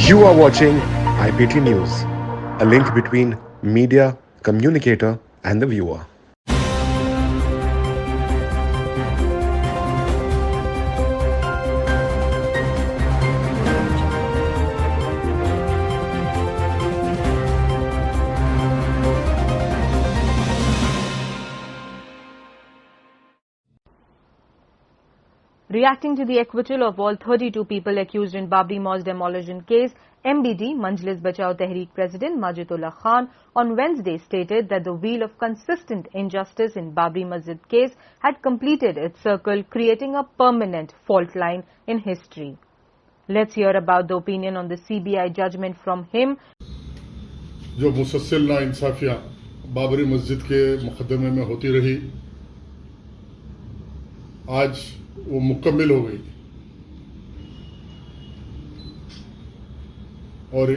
You are watching IPT News, a link between media, communicator, and the viewer. Reacting to the acquittal of all 32 people accused in Babri Mosque demolition case, MBD Majlis Bachao Tehreek President Majidullah Khan on Wednesday stated that the wheel of consistent injustice in Babri Masjid case had completed its circle, creating a permanent fault line in history. Let's hear about the opinion on the CBI judgment from him. जो मुसलसल नाइंसाफियाँ बाबरी मस्जिद के मुकदमे में होती रही, आज वो मुकम्मल हो गई और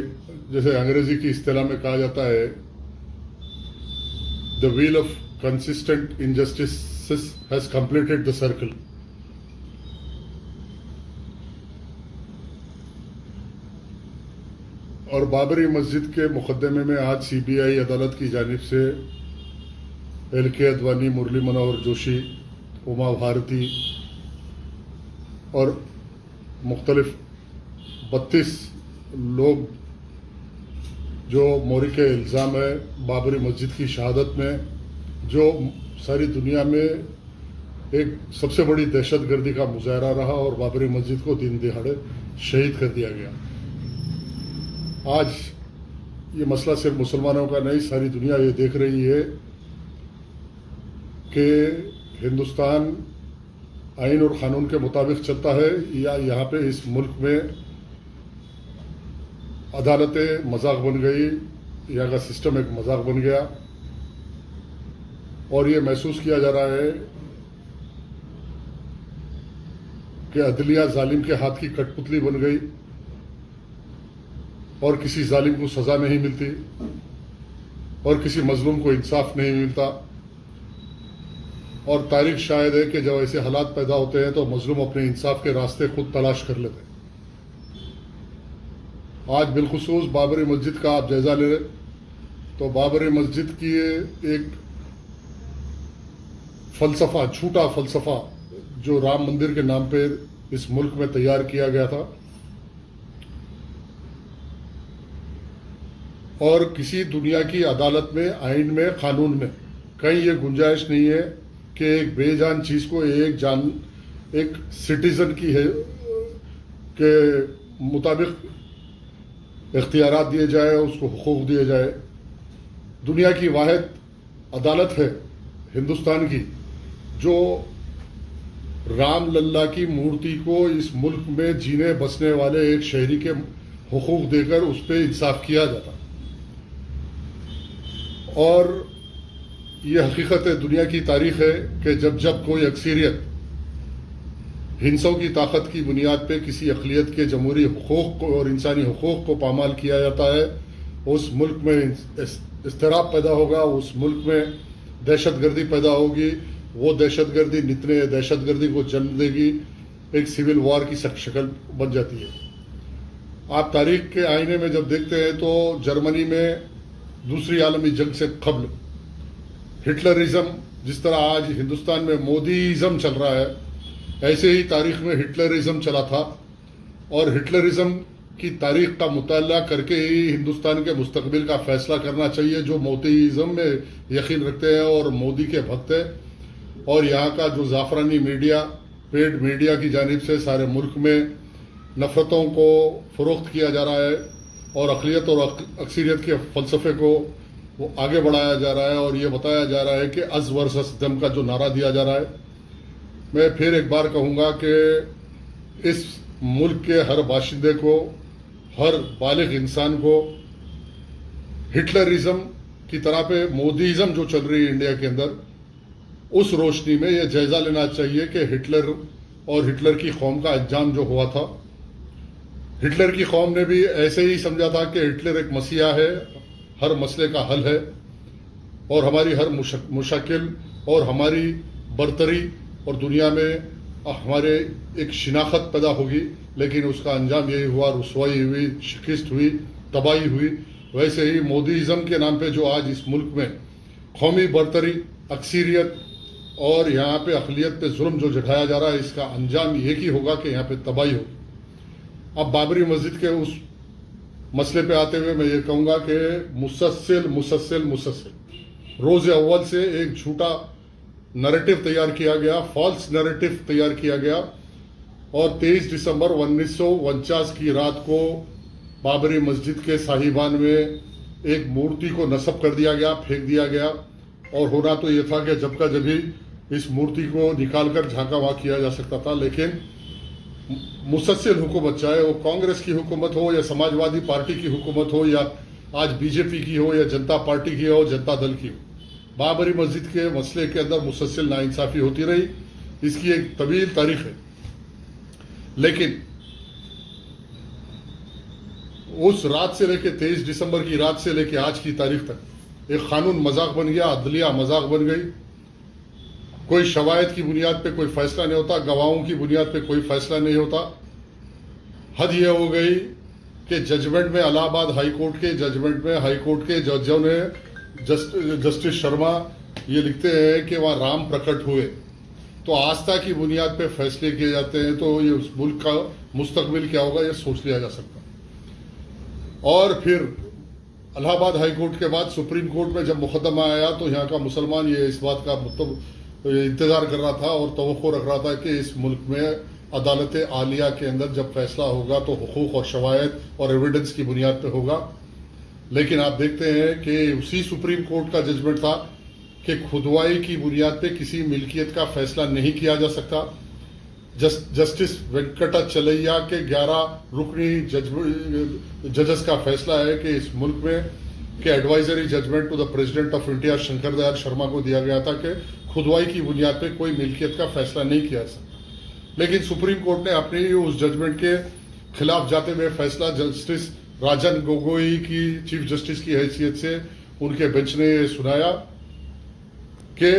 जैसे अंग्रेजी की इस्तिलाह में कहा जाता है, the wheel of consistent injustice has completed the circle. और बाबरी मस्जिद के मुकदमे में आज सीबीआई अदालत की जानिब से एल.के. अडवाणी, मुरली मनोहर जोशी, उमा भारती और मुख्तलिफ 32 लोग जो मोहरिक इल्ज़ाम है बाबरी मस्जिद की शहादत में, जो सारी दुनिया में एक सबसे बड़ी दहशतगर्दी का मुजाहरा रहा और बाबरी मस्जिद को दिन दिहाड़े शहीद कर दिया गया. आज ये मसला सिर्फ मुसलमानों का नहीं, सारी दुनिया ये देख रही है कि हिंदुस्तान आइन और कानून के मुताबिक चलता है या यहाँ पे इस मुल्क में अदालतें मजाक बन गई, यहाँ का सिस्टम एक मजाक बन गया. और ये महसूस किया जा रहा है कि अदलिया जालिम के हाथ की कठपुतली बन गई और किसी जालिम को सजा नहीं मिलती और किसी मजलूम को इंसाफ नहीं मिलता. और तारीख शायद है कि जब ऐसे हालात पैदा होते हैं तो मजलूम अपने इंसाफ के रास्ते खुद तलाश कर लेते हैं. आज बिलखुसूस बाबरी मस्जिद का आप जायजा ले तो बाबरी मस्जिद की एक फलसफा, झूठा फलसफा जो राम मंदिर के नाम पे इस मुल्क में तैयार किया गया था, और किसी दुनिया की अदालत में, आइन में, कानून में कहीं ये गुंजाइश नहीं है कि एक बेजान चीज को एक सिटीजन की है के मुताबिक इख्तियारात दिए जाए, उसको हुकूक दिए जाए. दुनिया की वाहिद अदालत है हिंदुस्तान की जो राम लल्ला की मूर्ति को इस मुल्क में जीने बसने वाले एक शहरी के हुकूक देकर उस पर इंसाफ किया जाता. और ये हकीकत है, दुनिया की तारीख है कि जब जब कोई अक्सरियत हिंसों की ताकत की बुनियाद पे किसी अक़लियत के जमहूरी हुकूक को और इंसानी हुकूक को पामाल किया जाता है, उस मुल्क में इस्तिराब पैदा होगा, उस मुल्क में दहशतगर्दी पैदा होगी. वो दहशतगर्दी नितने दहशतगर्दी को जन्म देगी, एक सिविल वॉर की शक्ल बन जाती है. आप तारीख के आईने में जब देखते हैं तो जर्मनी में दूसरी आलमी जंग से कबल हिटलरिज्म, जिस तरह आज हिंदुस्तान में मोदीइज्म चल रहा है, ऐसे ही तारीख में हिटलरिज्म चला था. और हिटलरिज्म की तारीख का मुताला करके ही हिंदुस्तान के मुस्तकबिल का फैसला करना चाहिए. जो मोदीइज्म में यकीन रखते हैं और मोदी के भक्त हैं, और यहाँ का जो जाफरानी मीडिया, पेड मीडिया की जानिब से सारे मुल्क में नफरतों को फरोख्त किया जा रहा है और अक़लियत और अक्सरियत के फलसफे को वो आगे बढ़ाया जा रहा है. और ये बताया जा रहा है कि अज़ वर्सस दम का जो नारा दिया जा रहा है, मैं फिर एक बार कहूँगा कि इस मुल्क के हर बाशिंदे को, हर बालिग इंसान को हिटलरिज्म की तरह पे मोदीइज्म जो चल रही है इंडिया के अंदर, उस रोशनी में यह जायजा लेना चाहिए कि हिटलर और हिटलर की कौम का अंजाम जो हुआ था, हिटलर की कौम ने भी ऐसे ही समझा था कि हिटलर एक मसीहा है, हर मसले का हल है और हमारी हर मुश्किल और हमारी बरतरी और दुनिया में ہمارے ایک شناخت پیدا ہوگی، لیکن اس کا انجام یہی ہوا، رسوائی ہوئی، شکست ہوئی، تباہی ہوئی۔ ویسے ہی مودیزم کے نام پہ جو آج اس ملک میں قومی برتری، اکثریت اور یہاں پہ اقلیت پہ ظلم جو جھٹایا جا رہا ہے، اس کا انجام یہ ہی ہوگا کہ یہاں پہ تباہی ہوگی۔ اب بابری مسجد کے اس مسئلے پہ آتے ہوئے میں یہ کہوں گا کہ مسلسل روز اول سے ایک جھوٹا نریٹو تیار کیا گیا، فالس نریٹو تیار کیا گیا، اور 23 دسمبر 1949 کی رات کو بابری مسجد کے صاحبان میں ایک مورتی کو نصب کر دیا گیا، پھینک دیا گیا، اور ہونا تو یہ تھا کہ جب کا جبھی اس مورتی کو نکال کر جھانکا وہاں کیا جا سکتا تھا، لیکن مسلسل حکومت، چاہے وہ کانگریس کی حکومت ہو یا سماجوادی پارٹی کی حکومت ہو یا آج بی جے پی کی ہو یا جنتا پارٹی کی ہو، جنتا دل کی ہو، بابری مسجد کے مسئلے کے اندر مسلسل ناانصافی ہوتی رہی۔ اس کی ایک طویل تاریخ ہے، لیکن اس رات سے لے کے 23 دسمبر کی رات سے لے کے آج کی تاریخ تک ایک قانون مذاق بن گیا، عدلیہ مذاق بن گئی۔ کوئی شواہد کی بنیاد پہ کوئی فیصلہ نہیں ہوتا، گواہوں کی بنیاد پہ کوئی فیصلہ نہیں ہوتا۔ حد یہ ہو گئی کہ ججمنٹ میں، الہ آباد ہائی کورٹ کے ججمنٹ میں ہائی کورٹ کے ججوں نے، جسٹس شرما یہ لکھتے ہیں کہ وہاں رام پرکٹ ہوئے۔ تو آستھا کی بنیاد پہ فیصلے کیے جاتے ہیں تو یہ اس ملک کا مستقبل کیا ہوگا یہ سوچ لیا جا سکتا۔ اور پھر الہ آباد ہائی کورٹ کے بعد سپریم کورٹ میں جب مقدمہ آیا تو یہاں کا مسلمان یہ اس بات کا انتظار کر رہا تھا اور توقع رکھ رہا تھا کہ اس ملک میں عدالت عالیہ کے اندر جب فیصلہ ہوگا تو حقوق اور شواہد اور ایویڈنس کی بنیاد پہ ہوگا۔ لیکن آپ دیکھتے ہیں کہ اسی سپریم کورٹ کا ججمنٹ تھا کہ کھدوائی کی بنیاد پہ کسی ملکیت کا فیصلہ نہیں کیا جا سکتا۔ جسٹس وینکٹا چلیا کے 11 رکنی ججز کا فیصلہ ہے کہ اس ملک میں کہ advisory judgment to the President of India Shankar Dayal Sharma کو دیا گیا تھا کہ کھدوائی کی بنیاد پہ کوئی ملکیت کا فیصلہ نہیں کیا جا سکتا۔ لیکن سپریم کورٹ نے اپنی اس ججمنٹ کے خلاف جاتے ہوئے فیصلہ جسٹس راجن گوگوئی کی چیف جسٹس کی حیثیت سے ان کے بینچ نے یہ سنایا کہ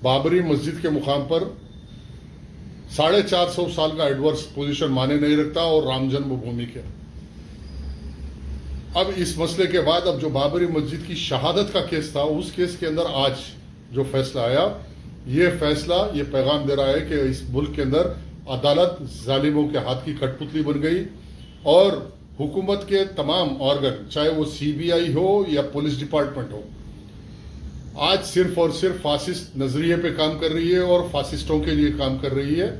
بابری مسجد کے مقام پر 450 سال کا ایڈورس پوزیشن مانے نہیں رکھتا اور رام جنم بھومی کے۔ اب اس مسئلے کے بعد اب جو بابری مسجد کی شہادت کا کیس تھا، اس کیس کے اندر آج جو فیصلہ آیا، یہ فیصلہ یہ پیغام دے رہا ہے کہ اس ملک کے اندر عدالت ظالموں کے ہاتھ کی کٹ پتلی بن گئی، اور حکومت کے تمام آرگن، چاہے وہ سی بی آئی ہو یا پولیس ڈپارٹمنٹ ہو، آج صرف اور صرف فاسسٹ نظریے پہ کام کر رہی ہے اور فاسسٹوں کے لیے کام کر رہی ہے۔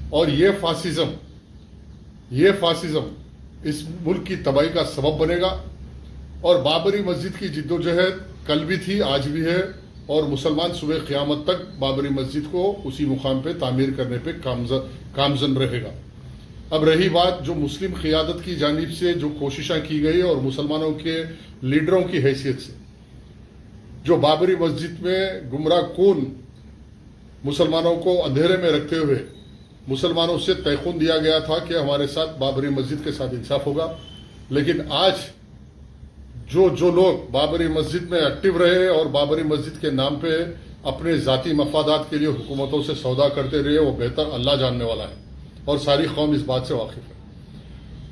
اور یہ فاسزم اس ملک کی تباہی کا سبب بنے گا۔ اور بابری مسجد کی جدوجہد کل بھی تھی، آج بھی ہے، اور مسلمان صبح قیامت تک بابری مسجد کو اسی مقام پہ تعمیر کرنے پہ کامزن رہے گا۔ اب رہی بات جو مسلم قیادت کی جانب سے جو کوششیں کی گئی اور مسلمانوں کے لیڈروں کی حیثیت سے جو بابری مسجد میں گمراہ کن مسلمانوں کو اندھیرے میں رکھتے ہوئے مسلمانوں سے تیقن دیا گیا تھا کہ ہمارے ساتھ بابری مسجد کے ساتھ انصاف ہوگا، لیکن آج جو لوگ بابری مسجد میں ایکٹیو رہے اور بابری مسجد کے نام پہ اپنے ذاتی مفادات کے لیے حکومتوں سے سودا کرتے رہے، وہ بہتر اللہ جاننے والا ہے اور ساری قوم اس بات سے واقف ہے۔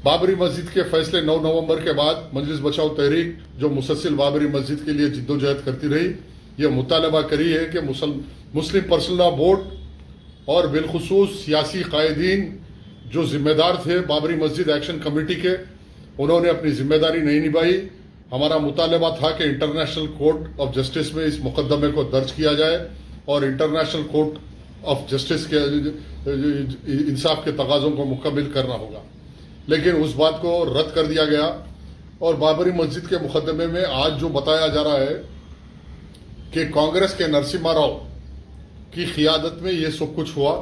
بابری مسجد کے فیصلے 9 نومبر کے بعد مجلس بچاؤ تحریک جو مسلسل بابری مسجد کے لیے جدوجہد کرتی رہی، یہ مطالبہ کری ہے کہ مسلم پرسنل لا بورڈ اور بالخصوص سیاسی قائدین جو ذمہ دار تھے بابری مسجد ایکشن کمیٹی کے، انہوں نے اپنی ذمہ داری نہیں نبھائی۔ ہمارا مطالبہ تھا کہ انٹرنیشنل کورٹ آف جسٹس میں اس مقدمے کو درج کیا جائے اور انٹرنیشنل کورٹ آف جسٹس کے انصاف کے تقاضوں کو مکمل کرنا ہوگا، لیکن اس بات کو رد کر دیا گیا۔ اور بابری مسجد کے مقدمے میں آج جو بتایا جا رہا ہے کہ کانگریس کے نرسمہا راؤ کی قیادت میں یہ سب کچھ ہوا،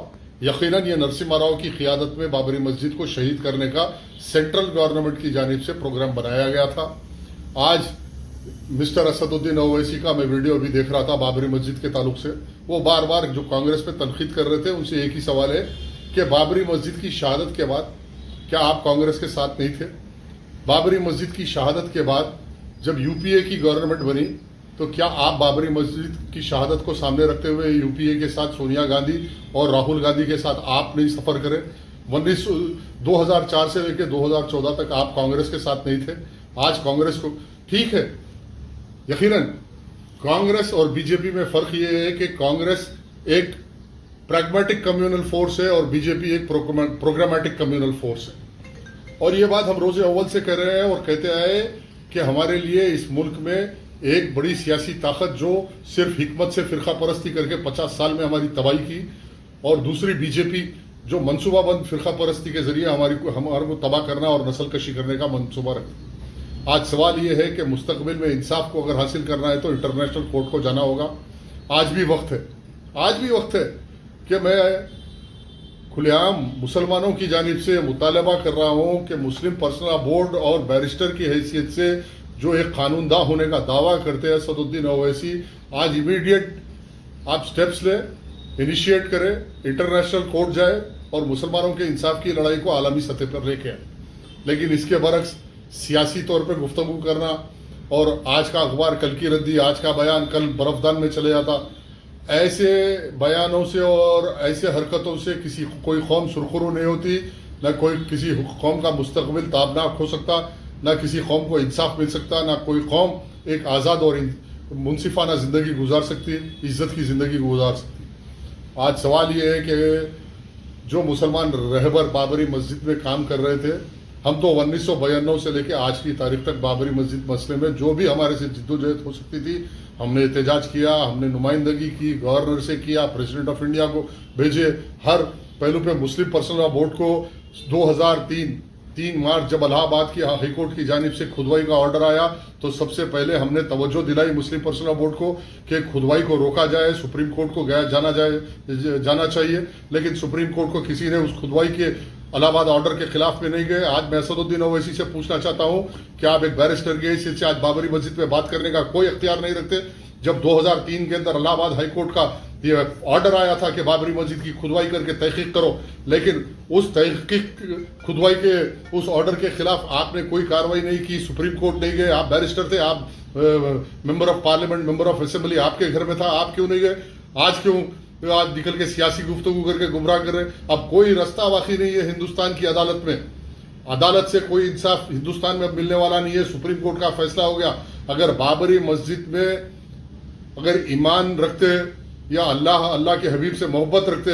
یقیناً یہ نرسمہا راؤ کی قیادت میں بابری مسجد کو شہید کرنے کا سینٹرل گورنمنٹ کی جانب سے پروگرام بنایا گیا تھا۔ آج مسٹر اسد الدین اویسی کا میں ویڈیو بھی دیکھ رہا تھا بابری مسجد کے تعلق سے، وہ بار بار جو کانگریس پہ تنقید کر رہے تھے ان سے ایک ہی سوال ہے کہ بابری مسجد کی شہادت کے بعد کیا آپ کانگریس کے ساتھ نہیں تھے؟ بابری مسجد کی شہادت کے بعد جب یو پی اے کی گورنمنٹ بنی تو کیا آپ بابری مسجد کی شہادت کو سامنے رکھتے ہوئے یو پی اے کے ساتھ سونیا گاندھی اور راہل گاندھی کے ساتھ آپ نہیں سفر کریں؟ 2004 سے لے کے 2014 تک آپ کانگریس کے ساتھ نہیں تھے. آج کانگریس کو ٹھیک ہے، یقیناً کانگریس اور بی جے پی میں فرق یہ ہے کہ کانگریس ایک پریگمیٹک کمیونل فورس ہے اور بی جے پی ایک پروگرامیٹک کمیونل فورس ہے. اور یہ بات ہم روز اول سے کہہ رہے ہیں اور کہتے آئے کہ ہمارے لیے اس ملک میں ایک بڑی سیاسی طاقت جو صرف حکمت سے فرقہ پرستی کر کے 50 سال میں ہماری تباہی کی، اور دوسری بی جے پی جو منصوبہ بند فرقہ پرستی کے ذریعے ہمارے کو تباہ کرنا اور نسل کشی کرنے کا منصوبہ رکھتی. آج سوال یہ ہے کہ مستقبل میں انصاف کو اگر حاصل کرنا ہے تو انٹرنیشنل کورٹ کو جانا ہوگا. آج بھی وقت ہے کہ میں کھلے عام مسلمانوں کی جانب سے مطالبہ کر رہا ہوں کہ مسلم پرسنل لا بورڈ اور بیرسٹر کی حیثیت سے جو ایک قانون داں ہونے کا دعویٰ کرتے ہیں اسد الدین اویسی، آج امیڈیٹ آپ سٹیپس لیں، انیشیٹ کریں، انٹرنیشنل کورٹ جائے اور مسلمانوں کے انصاف کی لڑائی کو عالمی سطح پر لے کے آئے. لیکن اس کے برعکس سیاسی طور پہ گفتگو کرنا اور آج کا اخبار کل کی ردی، آج کا بیان کل برفدان میں چلے جاتا، ایسے بیانوں سے اور ایسے حرکتوں سے کوئی قوم سرخرو نہیں ہوتی، نہ کسی قوم کا مستقبل تابناک ہو سکتا، نہ کسی قوم کو انصاف مل سکتا، نہ کوئی قوم ایک آزاد اور منصفانہ زندگی گزار سکتی، عزت کی زندگی گزار سکتی. آج سوال یہ ہے کہ جو مسلمان رہبر بابری مسجد میں کام کر رہے تھے، ہم تو 1992 سے لے کے آج کی تاریخ تک بابری مسجد مسئلے میں جو بھی ہمارے سے جدوجہد ہو سکتی تھی ہم نے احتجاج کیا، ہم نے نمائندگی کی، گورنر سے کیا، پریزیڈنٹ آف انڈیا کو بھیجے، ہر پہلو پہ مسلم پرسنل لا بورڈ کو 2003 مارچ جب الہ آباد کی ہائی کورٹ کی جانب سے کھدوائی کا آرڈر آیا تو سب سے پہلے ہم نے توجہ دلائی مسلم پرسنل لا بورڈ کو کہ کھدوائی کو روکا جائے، سپریم کورٹ کو جانا چاہیے. لیکن سپریم کورٹ کو کسی نے اس کھدوائی کے الہ آباد آرڈر کے خلاف میں نہیں گئے. آج میں اسد الدین اویسی سے پوچھنا چاہتا ہوں کہ آپ ایک بیرسٹر کی حیثیت سے آج بابری مسجد پہ بات کرنے کا کوئی اختیار نہیں رکھتے؟ جب 2003 کے اندر الہ آباد ہائی کورٹ کا یہ آرڈر آیا تھا کہ بابری مسجد کی کھدوائی کر کے تحقیق کرو، لیکن اس تحقیق کھدوائی کے اس آرڈر کے خلاف آپ نے کوئی کارروائی نہیں کی، سپریم کورٹ نہیں گئے. آپ بیرسٹر تھے، آپ member of parliament, member of assembly آپ کے گھر میں تھا، آپ کیوں نہیں گئے؟ آج نکل کے سیاسی گفتگو کر کے گمراہ کر رہے. اب کوئی رستہ باقی نہیں ہے ہندوستان کی عدالت میں، عدالت سے کوئی انصاف ہندوستان میں اب ملنے والا نہیں ہے. سپریم کورٹ کا فیصلہ ہو گیا. اگر بابری مسجد میں اگر ایمان رکھتے یا اللہ کے حبیب سے محبت رکھتے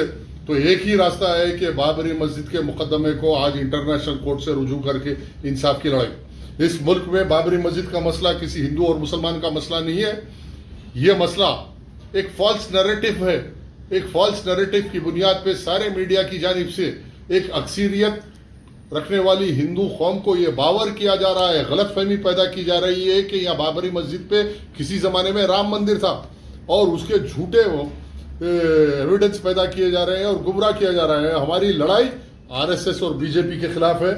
تو ایک ہی راستہ ہے کہ بابری مسجد کے مقدمے کو آج انٹرنیشنل کورٹ سے رجوع کر کے انصاف کی لڑائی. اس ملک میں بابری مسجد کا مسئلہ کسی ہندو اور مسلمان کا مسئلہ نہیں ہے. یہ مسئلہ ایک فالس نریٹو ہے. ایک فالس نریٹو کی بنیاد پہ سارے میڈیا کی جانب سے ایک اکثریت رکھنے والی ہندو قوم کو یہ باور کیا جا رہا ہے، غلط فہمی پیدا کی جا رہی ہے کہ یہاں بابری مسجد پہ کسی زمانے میں رام مندر تھا، اور اس کے جھوٹے ایویڈنس پیدا کیے جا رہے ہیں اور گمراہ کیا جا رہا ہے. ہماری لڑائی RSS اور BJP کے خلاف ہے.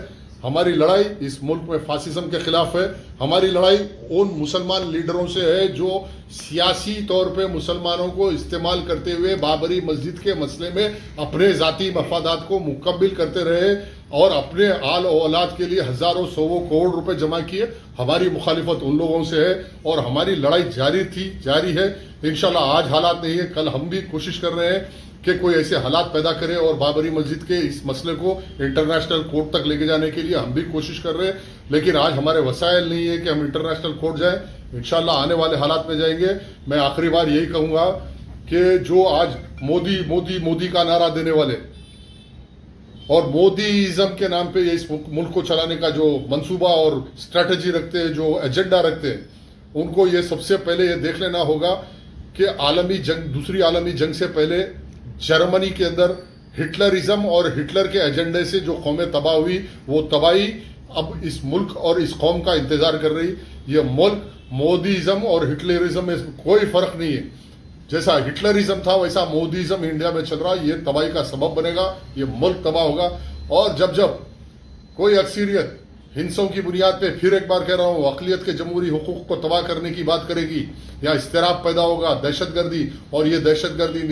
ہماری لڑائی اس ملک میں فاسزم کے خلاف ہے. ہماری لڑائی ان مسلمان لیڈروں سے ہے جو سیاسی طور پہ مسلمانوں کو استعمال کرتے ہوئے بابری مسجد کے مسئلے میں اپنے ذاتی مفادات کو مکمل کرتے رہے اور اپنے آل و اولاد کے لیے ہزاروں سووں کروڑ روپے جمع کیے. ہماری مخالفت ان لوگوں سے ہے اور ہماری لڑائی جاری ہے. انشاءاللہ آج حالات نہیں ہے، کل ہم بھی کوشش کر رہے ہیں کہ کوئی ایسے حالات پیدا کرے اور بابری مسجد کے اس مسئلے کو انٹرنیشنل کورٹ تک لے کے جانے کے لیے ہم بھی کوشش کر رہے ہیں. لیکن آج ہمارے وسائل نہیں ہے کہ ہم انٹرنیشنل کورٹ جائیں. انشاءاللہ آنے والے حالات میں جائیں گے. میں آخری بار یہی کہوں گا کہ جو آج مودی کا نعرہ دینے والے اور مودیزم کے نام پہ اس ملک کو چلانے کا جو منصوبہ اور اسٹریٹجی رکھتے ہیں، جو ایجنڈا رکھتے ہیں، ان کو یہ سب سے پہلے یہ دیکھ لینا ہوگا کہ دوسری عالمی جنگ سے پہلے جرمنی کے اندر ہٹلرزم اور ہٹلر کے ایجنڈے سے جو قومیں تباہ ہوئی، وہ تباہی اب اس ملک اور اس قوم کا انتظار کر رہی. یہ ملک مودیزم اور ہٹلرزم میں کوئی فرق نہیں ہے. جیسا ہٹلرزم تھا ویسا مودیزم انڈیا میں چل رہا. یہ تباہی کا سبب بنے گا، یہ ملک تباہ ہوگا. اور جب کوئی اکثریت ہندسوں کی بنیاد پہ، پھر ایک بار کہہ رہا ہوں، اقلیت کے جمہوری حقوق کو تباہ کرنے کی بات کرے گی یا اضطراب پیدا ہوگا، دہشت گردی، اور یہ دہشت گردی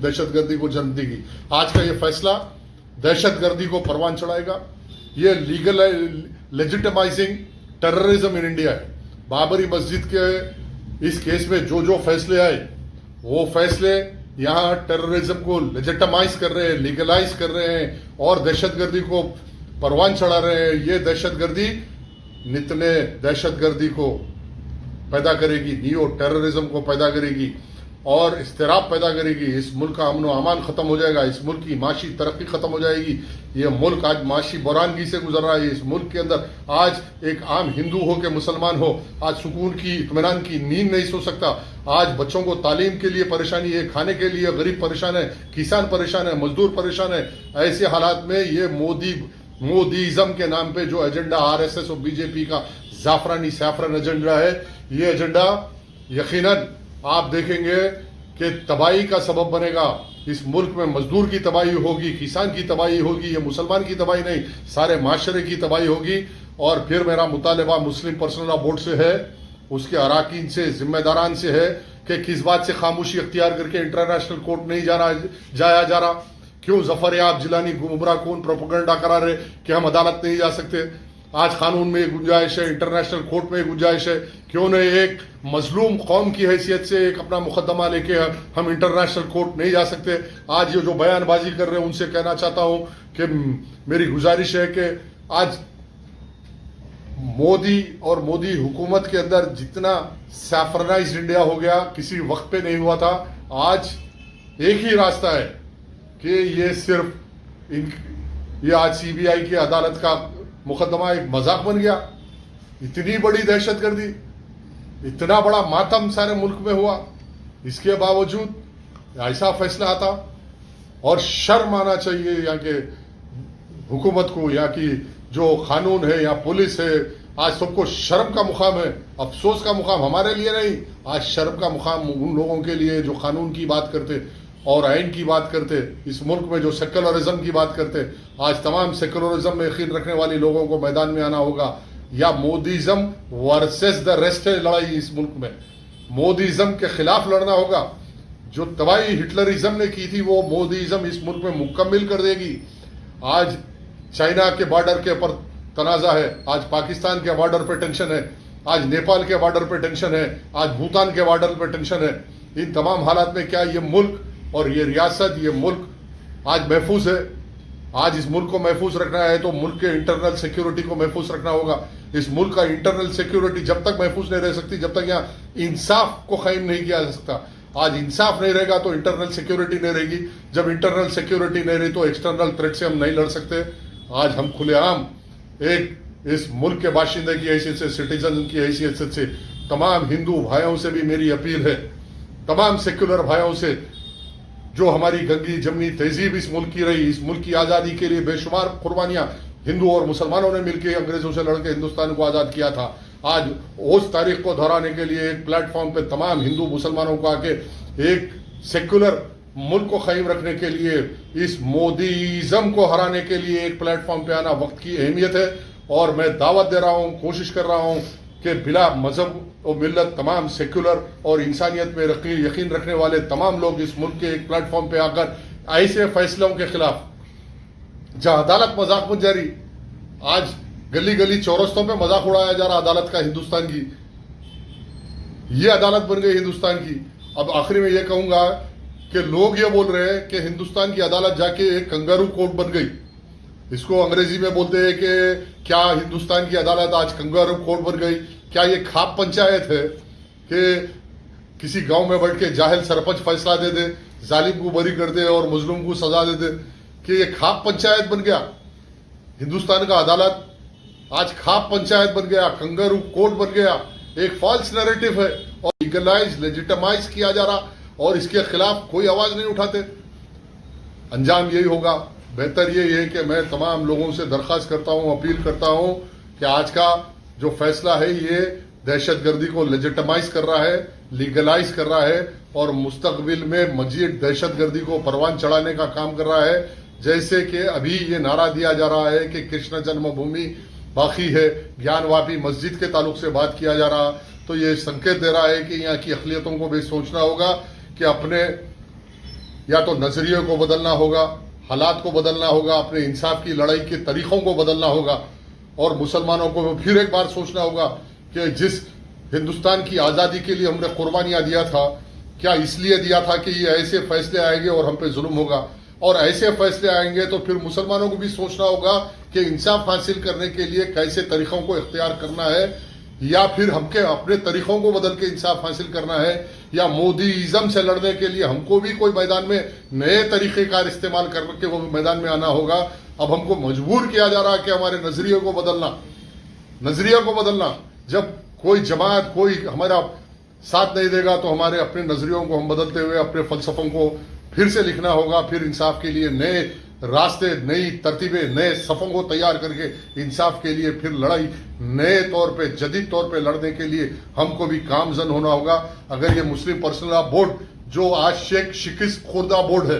دہشت گردی کو جنم دے گی. آج کا یہ فیصلہ دہشت گردی کو پروان چڑھائے گا. یہ لیجیٹمائزنگ ٹیررزم ان انڈیا ہے. بابری مسجد کے इस केस में जो फैसले आए वो फैसले यहाँ टेररिज्म को लेजिटिमाइज कर रहे हैं, लीगलाइज कर रहे हैं और दहशतगर्दी को परवान चढ़ा रहे हैं। ये दहशतगर्दी नितने दहशतगर्दी को पैदा करेगी, नियो टेररिज्म को पैदा करेगी और इस्तिराब पैदा करेगी। इस मुल्क का अमन व अमान खत्म हो जाएगा, इस मुल्क की माशी तरक्की खत्म हो जाएगी। ये मुल्क आज माशी बरानगी से गुजर रहा है। इस मुल्क के अंदर आज एक आम हिंदू हो के मुसलमान हो आज सुकून की, इत्मीनान की नींद नहीं सो सकता। आज बच्चों को तालीम के लिए परेशानी है, खाने के लिए गरीब परेशान है, किसान परेशान है, मजदूर परेशान है। ऐसे हालात में ये मोदीइज्म के नाम पे जो एजेंडा आरएसएस और बीजेपी का जाफरानी सैफरन एजेंडा है, ये एजेंडा यकीनन आप देखेंगे कि तबाही का सबब बनेगा। इस मुल्क में मजदूर की तबाही होगी, किसान की तबाही होगी, ये मुसलमान की तबाही नहीं, सारे माशरे की तबाही होगी। और फिर मेरा मुतालबा मुस्लिम पर्सनल लॉ बोर्ड से है, उसके अराकीन से, जिम्मेदारान से है कि किस बात से खामोशी अख्तियार करके इंटरनेशनल कोर्ट नहीं जाया जा रहा। क्यों जफर याब जिलानी गुमराह कौन प्रोपेगेंडा करा रहे कि हम अदालत नहीं जा सकते। आज कानून में गुंजाइश है, इंटरनेशनल कोर्ट में गुंजाइश है। क्यों नहीं एक मजलूम कौम की हैसियत से एक अपना मुकदमा लेके हम इंटरनेशनल कोर्ट नहीं जा सकते। आज ये जो बयानबाजी कर रहे हैं उनसे कहना चाहता हूं कि मेरी गुजारिश है कि आज मोदी और मोदी हुकूमत के अंदर जितना सैफरनाइज इंडिया हो गया किसी वक्त पे नहीं हुआ था। आज एक ही रास्ता है कि ये सिर्फ ये आज सीबीआई की अदालत का मुकदमा एक मजाक बन गया। इतनी बड़ी दहशतगर्दी, इतना बड़ा मातम सारे मुल्क में हुआ, इसके बावजूद ऐसा फैसला आता। और शर्म आना चाहिए यहाँ के हुकूमत को, यहाँ की जो कानून है, यहाँ पुलिस है। आज सबको शर्म का मुकाम है, अफसोस का मुकाम हमारे लिए नहीं। आज शर्म का मुकाम उन लोगों के लिए जो कानून की बात करते और आइन की बात करते, इस मुल्क में जो सेकुलरिज्म की बात करते। आज तमाम सेकुलरिज्म में यकीन रखने वाले लोगों को मैदान में आना होगा। या मोदीइज्म वर्सेस द रेस्ट है लड़ाई इस मुल्क में। मोदीइज्म के खिलाफ लड़ना होगा। जो तबाही हिटलरिज्म ने की थी वो मोदीइज्म इस मुल्क में मुकम्मल कर देगी। आज चाइना के बॉर्डर के ऊपर तनाजा है, आज पाकिस्तान के बॉर्डर पर टेंशन है, आज नेपाल के बॉर्डर पर टेंशन है, आज भूटान के बॉर्डर पर टेंशन है। इन तमाम हालात में क्या ये मुल्क और ये रियासत, ये मुल्क आज महफूज है। आज इस मुल्क को महफूज रखना है तो मुल्क के इंटरनल सिक्योरिटी को महफूज रखना होगा। इस मुल्क का इंटरनल सिक्योरिटी जब तक महफूज नहीं रह सकती, जब तक यहाँ इंसाफ को कायम नहीं किया जा सकता। आज इंसाफ नहीं रहेगा तो इंटरनल सिक्योरिटी नहीं रहेगी। जब इंटरनल सिक्योरिटी नहीं रही तो एक्सटर्नल थ्रेट से हम नहीं लड़ सकते। आज हम खुलेआम एक इस मुल्क के बाशिंदे की हैसियत से, सिटीजन की हैसियत से तमाम हिंदू भाइयों से भी मेरी अपील है, तमाम सेक्युलर भाइयों से, जो हमारी गंगी जमनी तहजीब इस मुल्क की रही, इस मुल्क की आजादी के लिए बेशुमार कुर्बानियां हिंदू और मुसलमानों ने मिलकर अंग्रेजों से लड़के हिंदुस्तान को आजाद किया था। आज उस तारीख को दोहराने के लिए एक प्लेटफॉर्म पे तमाम हिंदू मुसलमानों को आके एक सेक्युलर मुल्क को कायम रखने के लिए, इस मोदीइज्म को हराने के लिए एक प्लेटफॉर्म पे आना वक्त की अहमियत है। और मैं दावत दे रहा हूं, कोशिश कर रहा हूं कि बिला मजहब और मिल्लत तमाम सेक्युलर और इंसानियत में यकीन रखने वाले तमाम लोग इस मुल्क के एक प्लेटफॉर्म पे आकर ऐसे फैसलों के खिलाफ, जहां अदालत मजाक बन जा रही, आज गली गली चौरस्तों पे मजाक उड़ाया जा रहा अदालत का, हिंदुस्तान की ये अदालत बन गई हिंदुस्तान की। अब आखिरी में ये कहूंगा कि लोग ये बोल रहे हैं कि हिंदुस्तान की अदालत जाके एक कंगारू कोर्ट बन गई। इसको अंग्रेजी में बोलते हैं कि क्या हिंदुस्तान की अदालत आज कंगारू कोर्ट बन गई। क्या ये खाप पंचायत है कि किसी गांव में बैठ के जाहिल सरपंच फैसला दे दे, जालिम को बरी कर दे और मजलूम को सजा दे दे, कि ये खाप पंचायत बन गया हिंदुस्तान का अदालत। आज खाप पंचायत बन गया, कंगारू कोर्ट बन गया। एक फॉल्स नैरेटिव है और लीगलाइज, लेजिटिमाइज किया जा रहा और इसके खिलाफ कोई आवाज नहीं उठाते। अंजाम यही होगा। बेहतर यही है कि मैं तमाम लोगों से दरख्वास्त करता हूं, अपील करता हूं कि आज का जो फैसला है ये दहशतगर्दी को लेजिटिमाइज कर रहा है, लीगलाइज कर रहा है और मुस्तकबिल में मजीद दहशतगर्दी को परवान चढ़ाने का काम कर रहा है। जैसे कि अभी ये नारा दिया जा रहा है कि कृष्ण जन्मभूमि बाकी है, ज्ञानवापी मस्जिद के ताल्लुक से बात किया जा रहा, तो ये संकेत दे रहा है कि यहाँ की अक़लियतों को भी सोचना होगा कि अपने या तो नजरिए को बदलना होगा, हालात को बदलना होगा, अपने इंसाफ की लड़ाई के तरीकों को बदलना होगा और मुसलमानों को फिर एक बार सोचना होगा कि जिस हिंदुस्तान की आज़ादी के लिए हमने कुर्बानियां दिया था, क्या इसलिए दिया था कि ये ऐसे फैसले आएंगे और हम पे जुल्म होगा, और ऐसे फैसले आएंगे तो फिर मुसलमानों को भी सोचना होगा कि इंसाफ हासिल करने के लिए कैसे तरीकों को इख्तियार करना है, या फिर हमके अपने तरीकों को बदल के इंसाफ हासिल करना है, या मोदीइज्म से लड़ने के लिए हमको भी कोई मैदान में नए तरीक़ेकार इस्तेमाल करके वो मैदान में आना होगा। अब हमको मजबूर किया जा रहा है कि हमारे नजरिए को बदलना। जब कोई जमात, कोई हमारा साथ नहीं देगा तो हमारे अपने नजरियों को हम बदलते हुए अपने फलसफों को फिर से लिखना होगा, फिर इंसाफ के लिए नए रास्ते, नई तरतीबें, नए सफ़ों को तैयार करके इंसाफ के लिए फिर लड़ाई नए तौर पे, जदीद तौर पे लड़ने के लिए हमको भी कामजन होना होगा। अगर ये मुस्लिम पर्सनल लॉ बोर्ड जो आज शेख शिकिस्त खुर्दा बोर्ड है,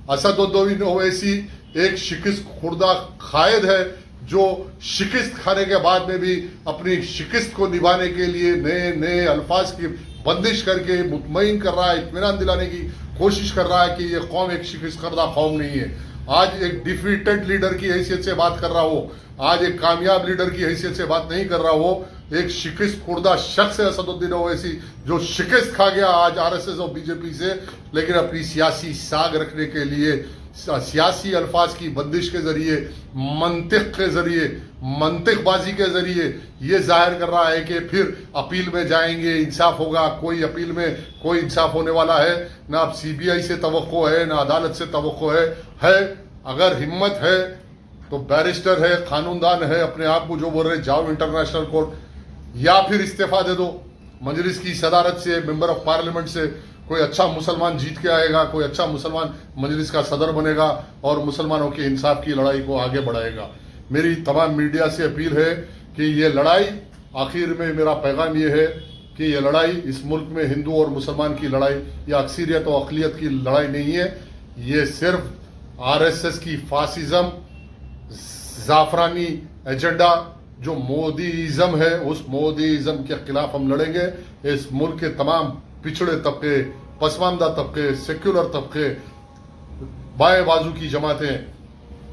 असदुद्दौला ओवैसी एक शिकिस्त खुर्दा कायद है जो शिकस्त खाने के बाद में भी अपनी शिकस्त को निभाने के लिए नए नए अल्फाज की बंदिश करके मुतमईन कर रहा है, इत्मीनान दिलाने की कोशिश कर रहा है कि ये कौम एक शिकस्त करदा कौम नहीं है। आज एक डिफीटेड लीडर की हैसियत से बात कर रहा हो, आज एक कामयाब लीडर की हैसियत से बात नहीं कर रहा हो, एक शिकस्त खुर्दा शख्स है असदुद्दीन ओवैसी जो शिकस्त खा गया आज आरएसएस और बीजेपी से, लेकिन अपनी सियासी साग रखने के लिए सियासी अल्फाज की बंदिश के जरिए, मंतिकबाजी के जरिए ये जाहिर कर रहा है कि फिर अपील में जाएंगे, इंसाफ होगा। कोई अपील में कोई इंसाफ होने वाला है ना। अब सीबीआई से तवक्को है ना अदालत से तवक्को है। अगर हिम्मत है तो बैरिस्टर है, कानूनदान है, अपने आप को जो बोल रहे जाओ इंटरनेशनल कोर्ट, या फिर इस्तीफा दे दो मजलिस की सदारत से, मेंबर ऑफ पार्लियामेंट से। कोई अच्छा मुसलमान जीत के आएगा, कोई अच्छा मुसलमान मजलिस का सदर बनेगा और मुसलमानों के इंसाफ की लड़ाई को आगे बढ़ाएगा। मेरी तमाम मीडिया से अपील है कि ये लड़ाई, आखिर में मेरा पैगाम ये है कि ये लड़ाई इस मुल्क में हिंदू और मुसलमान की लड़ाई या अक्सरियत और अक़लियत की लड़ाई नहीं है। ये सिर्फ आरएसएस की फासिज्म, जाफरानी एजेंडा जो मोदीइज्म है, उस मोदीइज्म के खिलाफ हम लड़ेंगे। इस मुल्क के तमाम पिछड़े तबके, पसमानदा तबके, सेक्युलर तबके, बाएं बाजू की जमातें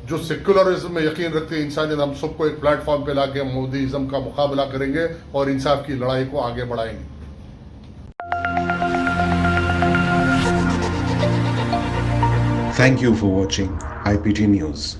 जो सेक्युलरिज्म में यकीन रखते हैं, इंसानियत, हम सबको एक प्लेटफॉर्म पे लाके मोदीइज्म का मुकाबला करेंगे और इंसाफ की लड़ाई को आगे बढ़ाएंगे। Thank you for watching IPT News.